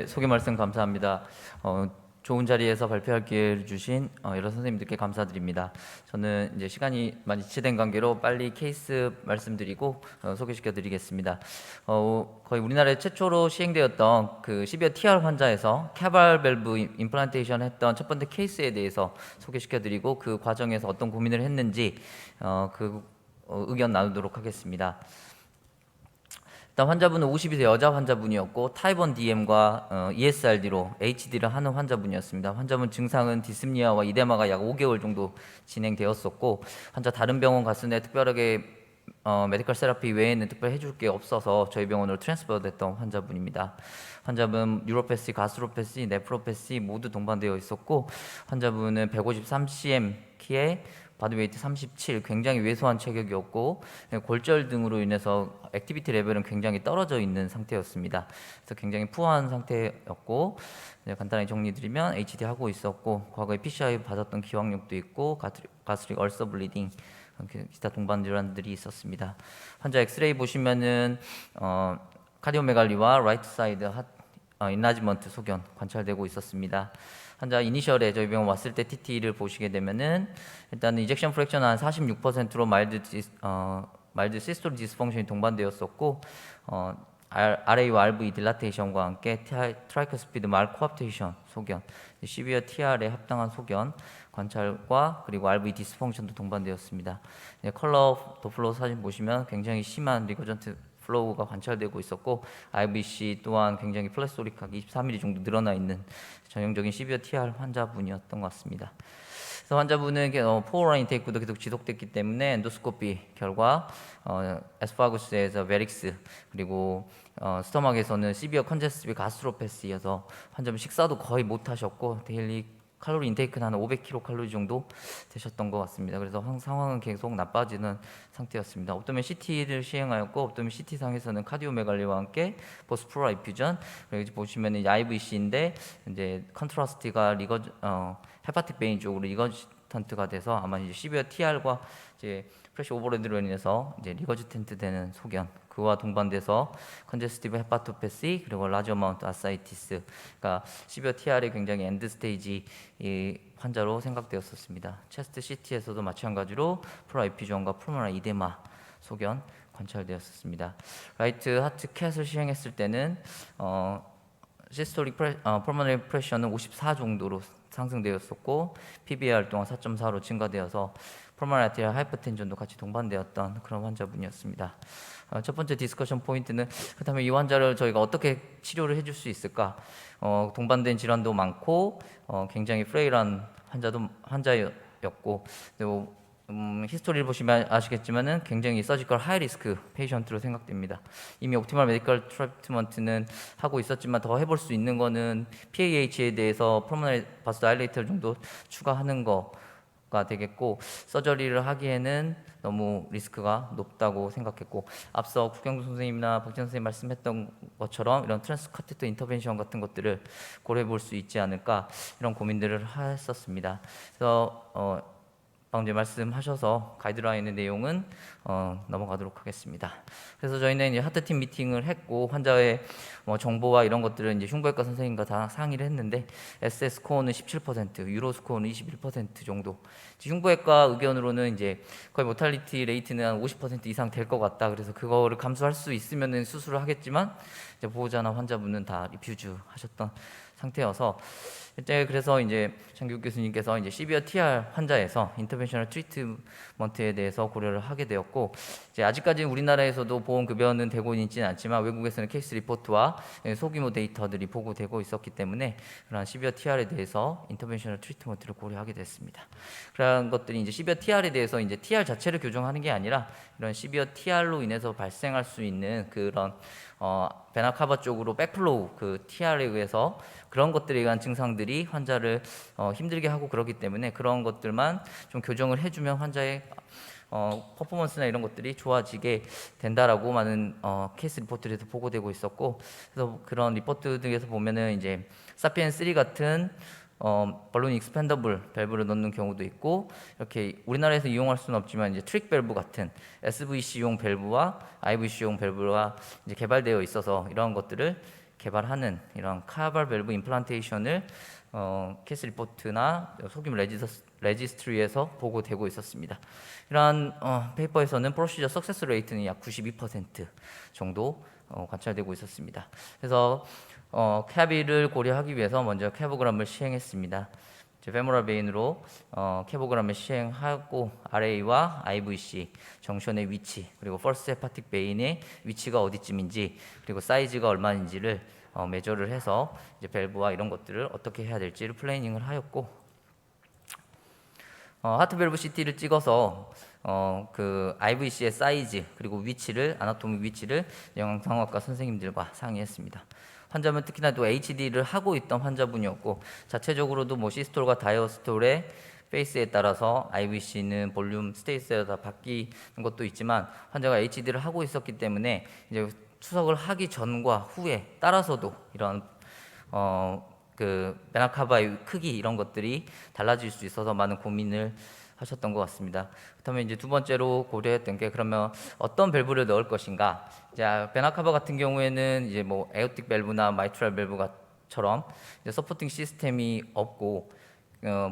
소개 말씀 감사합니다. 좋은 자리에서 발표할 기회를 주신 여러 선생님들께 감사드립니다. 저는 이제 시간이 많이 지체된 관계로 빨리 케이스 말씀드리고 소개시켜 드리겠습니다. 거의 우리나라에 최초로 시행되었던 그 시비어 TR 환자에서 캐발 밸브 임플란테이션 했던 첫 번째 케이스에 대해서 소개시켜 드리고 그 과정에서 어떤 고민을 했는지 의견 나누도록 하겠습니다. 일단 환자분은 52세 여자 환자분이었고 타입 1 DM과 ESRD로 HD를 하는 환자분이었습니다. 환자분 증상은 디스프니아와 이데마가 약 5개월 정도 진행되었었고 환자 다른 병원 갔을 때 특별하게 메디컬 세라피 외에는 특별히 해줄 게 없어서 저희 병원으로 트랜스퍼 됐던 환자분입니다. 환자분 유로패시, 가스로패시, 네프로패시 모두 동반되어 있었고 환자분은 153cm 키에 바디웨이트 37, 굉장히 왜소한 체격이었고 골절 등으로 인해서 액티비티 레벨은 굉장히 떨어져 있는 상태였습니다. 그래서 굉장히 푸어한 상태였고 간단히 정리드리면 HD 하고 있었고 과거에 PCI 받았던 기왕력도 있고 가스릭 얼서 블리딩 기타 동반 질환들이 있었습니다. 환자 엑스레이 보시면은 카디오메갈리와 라이트 사이드 인라지먼트 소견 관찰되고 있었습니다. 환자 이니셜에 저희 병원 왔을 때 TT를 보시게 되면은 일단은 이젝션 프랙션은 한 46%로 마일드 시스톨 디스펑션이 동반되었었고 RA와 RV 딜라테이션과 함께 트라이커스피드 말 코압테이션 소견, 시비어 TR에 합당한 소견 관찰과 그리고 RV 디스펑션도 동반되었습니다. 컬러 도플러 사진 보시면 굉장히 심한 리거전트 플로우가 관찰되고 있었고 IVC 또한 굉장히 플래스토릭하게 23mm 정도 늘어나 있는 전형적인 시비어 TR 환자분이었던 것 같습니다. 그래서 환자분은 포어라인 인테이크도 계속 지속됐기 때문에 엔도스코피 결과 에스파구스에서 베릭스 그리고 스토막에서는 시비어 컨제스티브 가스트로패시여서 환자분 식사도 거의 못 하셨고 데일리 칼로리 인테이크는 한 500kcal 정도 되셨던 것 같습니다. 그래서 상황은 계속 나빠지는 상태였습니다. 옵토면 CT를 시행하였고 옵토면 CT상에서는 카디오메갈리와 함께 포스프로라 이퓨전 여기 보시면 IVC인데 이제 컨트라스트가 헤파틱 베인 쪽으로 리거지턴트가 돼서 아마 이제 시비어 TR과 이제 프레시 오버로드로 인해서 이제 리거지턴트 되는 소견 그와 동반돼서 컨제스티브 헤파토패시 그리고 라지 어마운트 아사이티스 그러니까 시비어 TR이 굉장히 엔드 스테이지 이 환자로 생각되었었습니다. 체스트 CT에서도 마찬가지로 프로아이피존과 프로모나 이데마 소견 관찰되었었습니다. 라이트 하트 캣을 시행했을 때는 시스톨릭 퍼머널 프레셔는 54 정도로 상승되었었고 PBR 또한 4.4로 증가되어서 퍼머널 아티리얼 하이퍼텐전도 같이 동반되었던 그런 환자분이었습니다. 첫 번째 디스커션 포인트는 그렇다면 이 환자를 저희가 어떻게 치료를 해줄 수 있을까? 동반된 질환도 많고 굉장히 프레일한 환자였고 그리고 히스토리를 보시면 아시겠지만은 굉장히 서지컬 하이 리스크 페이션트로 생각됩니다. 이미 옵티멀 메디컬 트리트먼트는 하고 있었지만 더 해볼 수 있는 거는 PAH에 대해서 프로모널 바스 다일레이터 정도 추가하는 거가 되겠고 서저리를 하기에는 너무 리스크가 높다고 생각했고 앞서 국경수 선생님이나 박지현 선생님 말씀했던 것처럼 이런 트랜스 카테터 인터벤션 같은 것들을 고려해 볼 수 있지 않을까 이런 고민들을 했었습니다. 그래서 방금 말씀하셔서 가이드라인의 내용은 넘어가도록 하겠습니다. 그래서 저희는 이제 하트팀 미팅을 했고 환자의 정보와 이런 것들을 이제 흉부외과 선생님과 다 상의를 했는데 SS 스코어는 17%, 유로 스코어는 21% 정도. 흉부외과 의견으로는 이제 거의 모탈리티 레이트는 한 50% 이상 될 것 같다. 그래서 그거를 감수할 수 있으면은 수술을 하겠지만 이제 보호자나 환자분은 다 리퓨즈 하셨던 상태여서 그래서 이제 장규 교수님께서 이제 시비어 TR 환자에서 인터벤셔널 트리트먼트에 대해서 고려를 하게 되었고 이제 아직까지는 우리나라에서도 보험 급여는 되고 있지는 않지만 외국에서는 케이스 리포트와 소규모 데이터들이 보고되고 있었기 때문에 그런 시비어 TR에 대해서 인터벤셔널 트리트먼트를 고려하게 됐습니다. 그런 것들이 이제 시비어 TR에 대해서 이제 TR 자체를 교정하는 게 아니라 이런 시비어 TR로 인해서 발생할 수 있는 그런 베나카바 쪽으로 백플로우 그 TR에 의해서 그런 것들에 의한 증상들이 환자를 힘들게 하고 그러기 때문에 그런 것들만 좀 교정을 해주면 환자의 퍼포먼스나 이런 것들이 좋아지게 된다라고 많은 케이스 리포트에서 보고되고 있었고 그래서 그런 리포트 등에서 보면은 이제 사피엔 3 같은 발론 익스펜더블 밸브를 넣는 경우도 있고 이렇게 우리나라에서 이용할 수는 없지만 이제 트릭 밸브 같은 SVC용 밸브와 IVC용 밸브가 이제 개발되어 있어서 이러한 것들을 개발하는 이런 카발 밸브 임플란테이션을 케이스 리포트나 소규모 레지스트리에서 보고되고 있었습니다. 이러한 페이퍼에서는 프로시저 석세스 레이트는 약 92% 정도 관찰되고 있었습니다. 그래서 캐비를 고려하기 위해서 먼저 캐보그램을 시행했습니다. 페모럴 베인으로 캐보그램을 시행하고 RA와 IVC 정션의 위치, 그리고 퍼스트 헤파틱 베인의 위치가 어디쯤인지, 그리고 사이즈가 얼마인지를 메저를 해서 이제 밸브와 이런 것들을 어떻게 해야 될지를 플래닝을 하였고, 하트 밸브 CT를 찍어서 그 IVC의 사이즈 그리고 위치를, 아나토미 위치를 영상학과 선생님들과 상의했습니다. 환자면 특히나 또 HD를 하고 있던 환자분이었고, 자체적으로도 뭐 시스톨과 다이어스톨의 페이스에 따라서 IVC는 볼륨 스테이스에 다 바뀌는 것도 있지만, 환자가 HD를 하고 있었기 때문에 이제 투석을 하기 전과 후에 따라서도 이런 그 베나카바의 크기 이런 것들이 달라질 수 있어서 많은 고민을 하셨던 것 같습니다. 그렇다면 이제 두 번째로 고려했던 게, 그러면 어떤 밸브를 넣을 것인가? 자, 베나카바 같은 경우에는 이제 뭐 에오틱 밸브나 마이트랄 밸브처럼 서포팅 시스템이 없고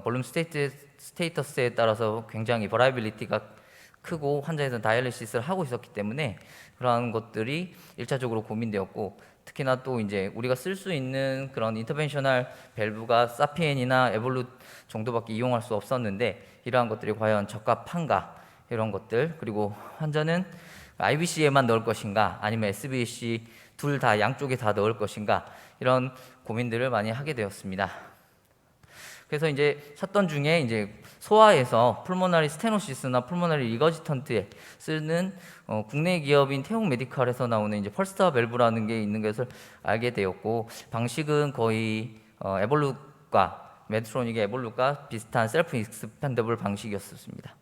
볼륨 스테이터스에 따라서 굉장히 버라이빌리티가 크고 환자에서는 다이얼리시스를 하고 있었기 때문에 그러한 것들이 1차적으로 고민되었고, 특히나 또 이제 우리가 쓸 수 있는 그런 인터벤셔널 밸브가 사피엔이나 에볼루 정도밖에 이용할 수 없었는데, 이러한 것들이 과연 적합한가, 이런 것들, 그리고 환자는 IVC에만 넣을 것인가 아니면 SBC 둘 다 양쪽에 다 넣을 것인가, 이런 고민들을 많이 하게 되었습니다. 그래서 이제 찾던 중에 이제 소아에서 풀모나리 스테노시스나 풀모나리 리거지턴트에 쓰는 국내 기업인 태웅 메디칼에서 나오는 이제 펄스타 밸브라는 게 있는 것을 알게 되었고, 방식은 거의 에볼루과 메드트로닉의 에볼루과 비슷한 셀프 익스펜더블 방식이었습니다.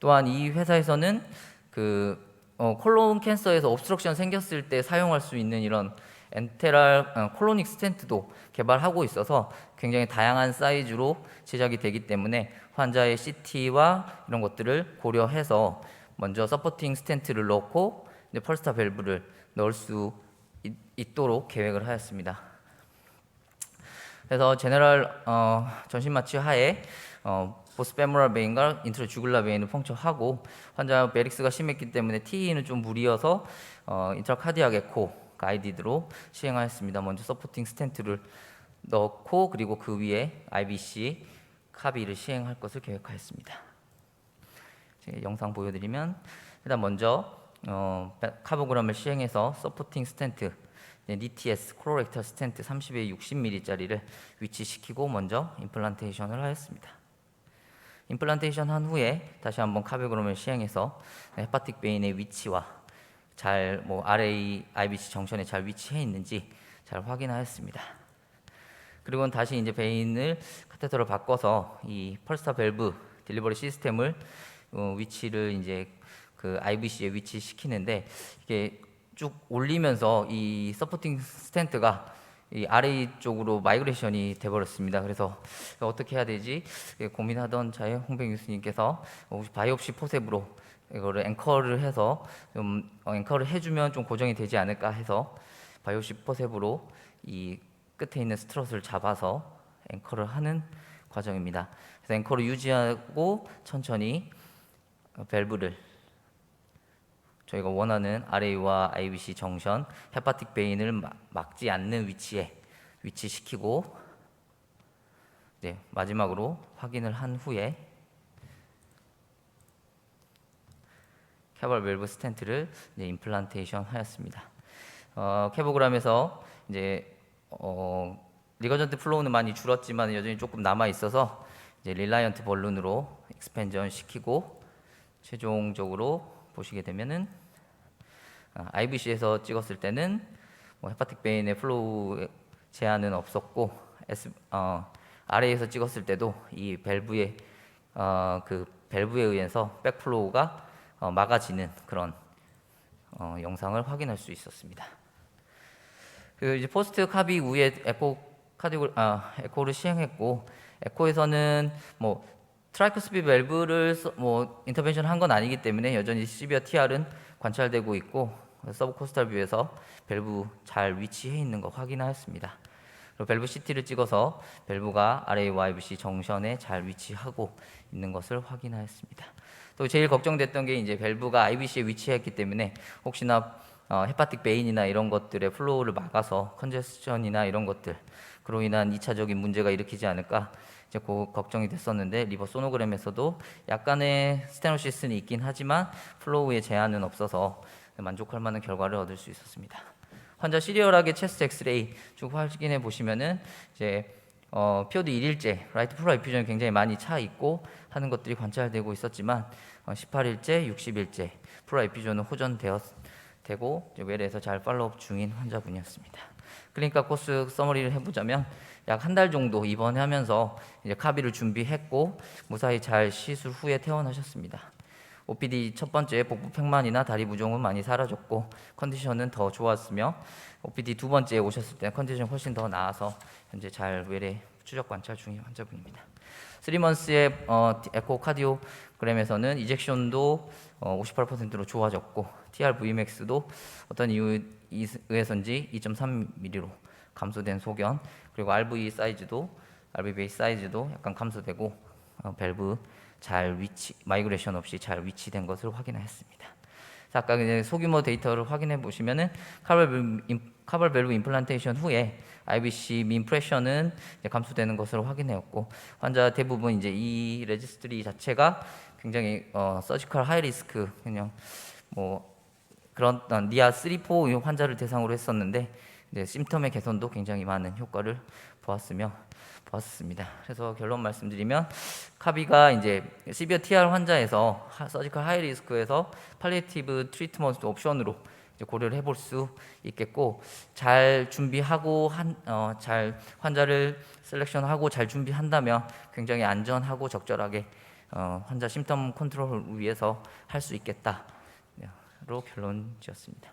또한 이 회사에서는 그 콜론 캔서에서 옵스트럭션 생겼을 때 사용할 수 있는 이런 엔테랄 콜로닉 스텐트도 개발하고 있어서 굉장히 다양한 사이즈로 제작이 되기 때문에 환자의 CT와 이런 것들을 고려해서 먼저 서포팅 스텐트를 넣고 펄스타 밸브를 넣을 수 있도록 계획을 하였습니다. 그래서 제너럴 전신 마취 하에 보스페모랄 베인과 인트라 주글라 베인을 펑처하고, 환자 베릭스가 심했기 때문에 TE는 좀 무리여서 인트라카디악 에코 가이디드로 시행하였습니다. 먼저 서포팅 스텐트를 넣고, 그리고 그 위에 IBC 카비를 시행할 것을 계획하였습니다. 영상 보여드리면, 일단 먼저 카보그램을 시행해서 서포팅 스텐트 DTS 코로렉탈 스텐트 30에 60mm짜리를 위치시키고 먼저 임플란테이션을 하였습니다. 임플란테이션 한 후에 다시 한번 카보그램을 시행해서 헤파틱 베인의 위치와 잘 RA, IBC 정션에 잘 위치해 있는지 잘 확인하였습니다. 그리고 다시 이제 베인을 카테터를 바꿔서 이 펄스타 밸브 딜리버리 시스템을 위치를 이제 그 IVC에 위치시키는데, 이게 쭉 올리면서 이 서포팅 스텐트가 이 RA 쪽으로 마이그레이션이 돼버렸습니다. 그래서 어떻게 해야 되지 고민하던 차에 홍백 교수님께서 혹시 바이옵시 포셉으로 이거를 앵커를 해서 좀 앵커를 해주면 좀 고정이 되지 않을까 해서 바이옵시 포셉으로 이 끝에 있는 스트럿을 잡아서 앵커를 하는 과정입니다. 그래서 앵커를 유지하고 천천히 밸브를 저희가 원하는 RA와 IVC 정션, 헤파틱 베인을 막지 않는 위치에 위치시키고, 마지막으로 확인을 한 후에 캐벌 밸브 스텐트를 임플란테이션 하였습니다. 캐보그램에서 이제 리거전트 플로우는 많이 줄었지만 여전히 조금 남아 있어서 이제 릴라이언트 벌룬으로 익스펜전 시키고, 최종적으로 보시게 되면은 IVC에서 찍었을 때는 헤파틱 베인의 플로우 제한은 없었고, RA에서 찍었을 때도 이 밸브의 그 밸브에 의해서 백플로우가 막아지는 그런 영상을 확인할 수 있었습니다. 그 이제 포스트 카비 후에 에코를 시행했고, 에코에서는 트라이코스피 밸브를 인터벤션 한 건 아니기 때문에 여전히 시비어 TR은 관찰되고 있고, 서브코스탈 뷰에서 밸브 잘 위치해 있는 거 확인하였습니다. 그리고 밸브 CT를 찍어서 밸브가 RAYVC 정션에 잘 위치하고 있는 것을 확인하였습니다. 또 제일 걱정됐던 게 이제 밸브가 IBC에 위치했기 때문에 혹시나 헤파틱 베인이나 이런 것들의 플로우를 막아서 컨제스션이나 이런 것들 그로 인한 2차적인 문제가 일으키지 않을까 이제 걱정이 됐었는데, 리버 소노그램에서도 약간의 스테노시스는 있긴 하지만 플로우의 제한은 없어서 만족할 만한 결과를 얻을 수 있었습니다. 환자 시리얼하게 체스트 엑스레이 쭉 확인해 보시면은 이제 POD 1일째 라이트 플로어 에피전이 굉장히 많이 차 있고 하는 것들이 관찰되고 있었지만 18일째, 60일째 플로어 에피전은 호전되고 외래에서 잘 팔로우업 중인 환자분이었습니다. 클리니컬 코스 서머리를 해보자면 약 한 달 정도 입원하면서 이제 카비를 준비했고 무사히 잘 시술 후에 퇴원하셨습니다. OPD 첫 번째 복부 팽만이나 다리 부종은 많이 사라졌고 컨디션은 더 좋았으며 OPD 두 번째 오셨을 때 컨디션 훨씬 더 나아서 현재 잘 외래 추적 관찰 중인 환자분입니다. 3months의 에코카디오그램에서는 이젝션도 58%로 좋아졌고 TR Vmax도 어떤 이유에 의해서인지 2.3mm로 감소된 소견, 그리고 RV 베이스 사이즈도 약간 감소되고 밸브 잘 마이그레이션 없이 잘 위치된 것을 확인했습니다. 아까 소규모 데이터를 확인해 보시면은 카벌 밸브 임플란테이션 후에 IBC 민 프레셔는 감소되는 것을 확인했고, 환자 대부분 이제 이 레지스트리 자체가 굉장히 서지컬 하이 리스크 그냥 뭐 그런 니아 3, 4 환자를 대상으로 했었는데 이제 심텀의 개선도 굉장히 많은 효과를 보았습니다. 그래서 결론 말씀드리면 카비가 이제 시비어 TR 환자에서 서지컬 하이 리스크에서 팔리에이티브 트리트먼트 옵션으로 이제 고려를 해볼 수 있겠고, 잘 준비하고 잘 환자를 셀렉션하고 잘 준비한다면 굉장히 안전하고 적절하게 환자 심텀 컨트롤을 위해서 할 수 있겠다로 결론 지었습니다.